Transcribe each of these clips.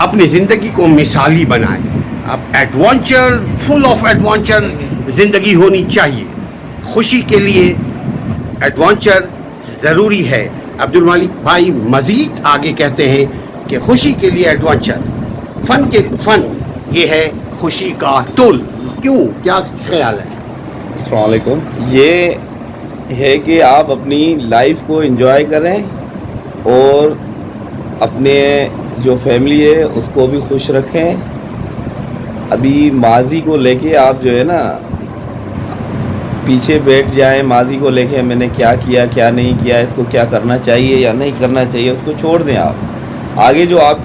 اپنی زندگی کو مثالی بنائیں. اب ایڈونچر، فل آف ایڈونچر زندگی ہونی چاہیے. خوشی کے لیے ایڈونچر ضروری ہے. عبد المالک بھائی مزید آگے کہتے ہیں کہ خوشی کے لیے ایڈونچر، فن یہ ہے خوشی کا ٹول. کیوں؟ کیا خیال ہے؟ السلام علیکم. یہ ہے کہ آپ اپنی لائف کو انجوائے کریں اور اپنے جو فیملی ہے اس کو بھی خوش رکھیں. ابھی ماضی کو لے کے آپ جو ہے نا پیچھے بیٹھ جائیں، ماضی کو لے کے میں نے کیا کیا کیا نہیں کیا، اس کو کیا کرنا چاہیے یا نہیں کرنا چاہیے، اس کو چھوڑ دیں. آپ آگے جو آپ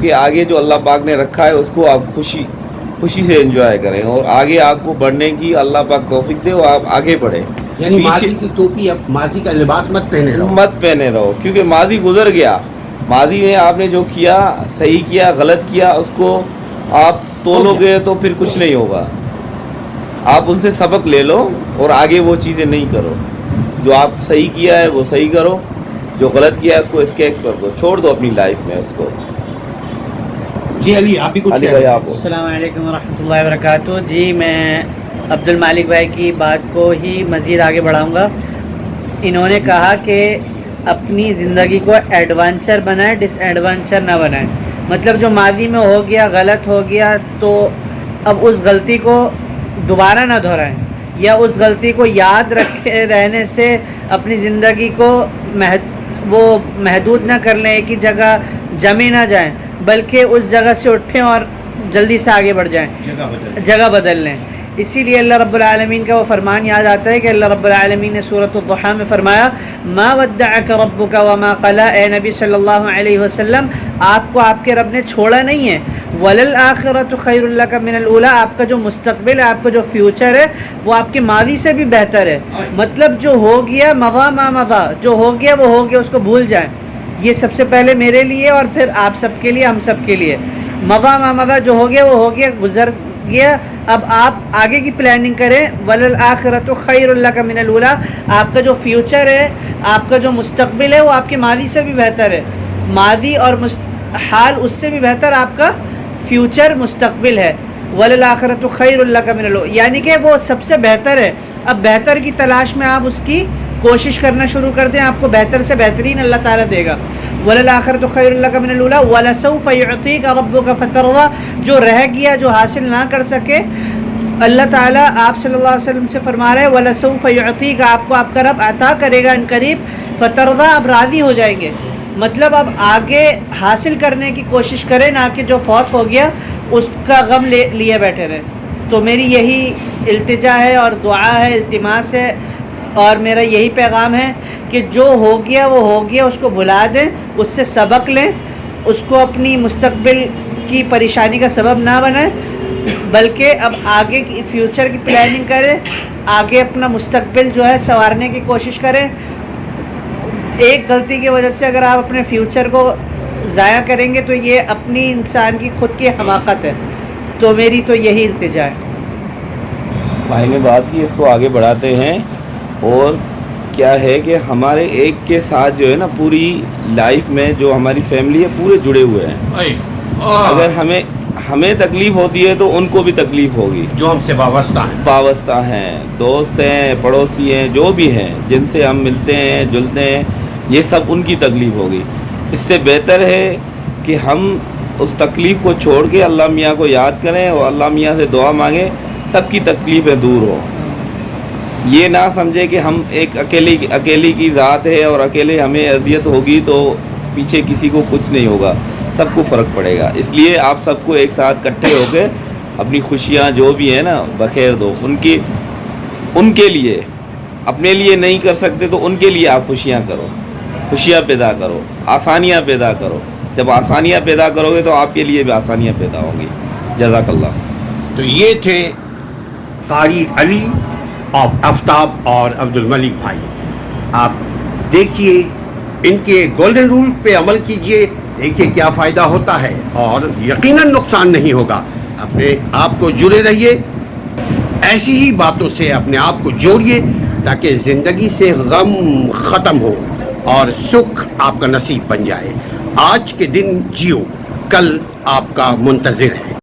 کے آگے جو اللہ پاک نے رکھا ہے اس کو آپ خوشی سے انجوائے کریں، اور آگے آپ کو بڑھنے کی اللہ پاک توفیق دے اور آپ آگے بڑھیں. یعنی ماضی کی ٹوپی، اب ماضی کا لباس مت پہنے رہو، کیونکہ ماضی گزر گیا. ماضی میں آپ نے جو کیا، صحیح کیا غلط کیا، اس کو آپ تولو گے تو پھر کچھ نہیں ہوگا. آپ ان سے سبق لے لو اور آگے وہ چیزیں نہیں کرو. جو آپ صحیح کیا ہے وہ صحیح کرو، جو غلط کیا ہے اس کو اسکیپ کر دو، چھوڑ دو اپنی لائف میں اس کو. جی علی، آپ بھی کچھ علی بھائی آپ. السلام علیکم ورحمۃ اللہ وبرکاتہ. جی میں عبد المالک بھائی کی بات کو ہی مزید آگے بڑھاؤں گا. انہوں نے کہا کہ اپنی زندگی کو ایڈونچر بنائیں، ڈس ایڈونچر نہ بنائیں. مطلب جو ماضی میں ہو گیا، غلط ہو گیا، تو اب اس غلطی کو دوبارہ نہ دہرائیں، یا اس غلطی کو یاد رکھے رہنے سے اپنی زندگی کو وہ محدود نہ کر لیں، ایک ہی جگہ جمے نہ جائیں، بلکہ اس جگہ سے اٹھیں اور جلدی سے آگے بڑھ جائیں، جگہ بدل لیں. اسی لیے اللہ رب العالمین کا وہ فرمان یاد آتا ہے کہ اللہ رب العالمین نے سورۃ الضحیٰ میں فرمایا ما ودعک ربک وما قلی. اے نبی صلی اللہ علیہ وسلم، آپ کو آپ کے رب نے چھوڑا نہیں ہے. وللآخرۃ خیر لک من الاولی. آپ کا جو مستقبل ہے، آپ کا جو فیوچر ہے، وہ آپ کے ماضی سے بھی بہتر ہے. مطلب جو ہو گیا مضی ما مضی، جو ہو گیا وہ ہو گیا، اس کو بھول جائیں. یہ سب سے پہلے میرے لیے اور پھر آپ سب کے لیے، ہم سب کے لیے. مضی ما مضی، جو ہو گیا وہ ہو گیا، گزر گیا. اب آپ آگے کی پلاننگ کریں. وللآخرۃ خیر لک من الاولی. آپ کا جو فیوچر ہے، آپ کا جو مستقبل ہے، وہ آپ کے ماضی سے بھی بہتر ہے. ماضی اور حال اس سے بھی بہتر آپ کا فیوچر مستقبل ہے. وللآخرۃ خیر لک من الاولی، یعنی کہ وہ سب سے بہتر ہے. اب بہتر کی تلاش میں آپ اس کی کوشش کرنا شروع کر دیں، آپ کو بہتر سے بہترین اللہ تعالیٰ دے گا. وَلَلْآخِرَةُ خَيْرٌ لَكَ مِنَ الْأُولَىٰ وَلَسَوْفَ يُعْطِيكَ رَبُّكَ فَتَرْضَىٰ. جو رہ گیا، جو حاصل نہ کر سکے، اللہ تعالیٰ آپ صلی اللہ علیہ وسلم سے فرما رہے ہیں وَلَسَوْفَ يُعْطِيكَ. آپ کو آپ کا رب عطا کرے گا ان قریب. فَتَرْضَىٰ، آپ راضی ہو جائیں گے. مطلب اب آگے حاصل کرنے کی کوشش کریں، نہ کہ جو فوت ہو گیا اس کا غم لیے بیٹھے رہیں. تو میری یہی التجا ہے اور دعا ہے، التماس ہے، اور میرا یہی پیغام ہے کہ جو ہو گیا وہ ہو گیا، اس کو بھلا دیں، اس سے سبق لیں، اس کو اپنی مستقبل کی پریشانی کا سبب نہ بنائیں، بلکہ اب آگے کی فیوچر کی پلاننگ کریں، آگے اپنا مستقبل جو ہے سنوارنے کی کوشش کریں. ایک غلطی کی وجہ سے اگر آپ اپنے فیوچر کو ضائع کریں گے تو یہ اپنی انسان کی خود کی حماقت ہے. تو میری تو یہی التجا ہے. بھائی نے بات کی، اس کو آگے بڑھاتے ہیں. اور کیا ہے کہ ہمارے ایک کے ساتھ جو ہے نا پوری لائف میں جو ہماری فیملی ہے پورے جڑے ہوئے ہیں. اگر ہمیں تکلیف ہوتی ہے تو ان کو بھی تکلیف ہوگی، جو ہم سے وابستہ ہیں، دوست ہیں، پڑوسی ہیں، جو بھی ہیں جن سے ہم ملتے ہیں جلتے ہیں، یہ سب ان کی تکلیف ہوگی. اس سے بہتر ہے کہ ہم اس تکلیف کو چھوڑ کے اللہ میاں کو یاد کریں اور اللہ میاں سے دعا مانگیں سب کی تکلیفیں دور ہوں. یہ نہ سمجھے کہ ہم ایک اکیلی کی ذات ہے اور اکیلے ہمیں اذیت ہوگی تو پیچھے کسی کو کچھ نہیں ہوگا، سب کو فرق پڑے گا. اس لیے آپ سب کو ایک ساتھ اکٹھے ہو کے اپنی خوشیاں جو بھی ہیں نا بخیر دو. ان کے لیے، اپنے لیے نہیں کر سکتے تو ان کے لیے آپ خوشیاں کرو، خوشیاں پیدا کرو، آسانیاں پیدا کرو. جب آسانیاں پیدا کرو گے تو آپ کے لیے بھی آسانیاں پیدا ہوں گی. جزاک اللہ. تو یہ تھے قاری علی آفتاب اور عبد الملک بھائی. آپ دیکھیے ان کے گولڈن رول پہ عمل کیجئے، دیکھیے کیا فائدہ ہوتا ہے اور یقیناً نقصان نہیں ہوگا. اپنے آپ کو جڑے رہیے، ایسی ہی باتوں سے اپنے آپ کو جوڑیے تاکہ زندگی سے غم ختم ہو اور سکھ آپ کا نصیب بن جائے. آج کے دن جیو، کل آپ کا منتظر ہے.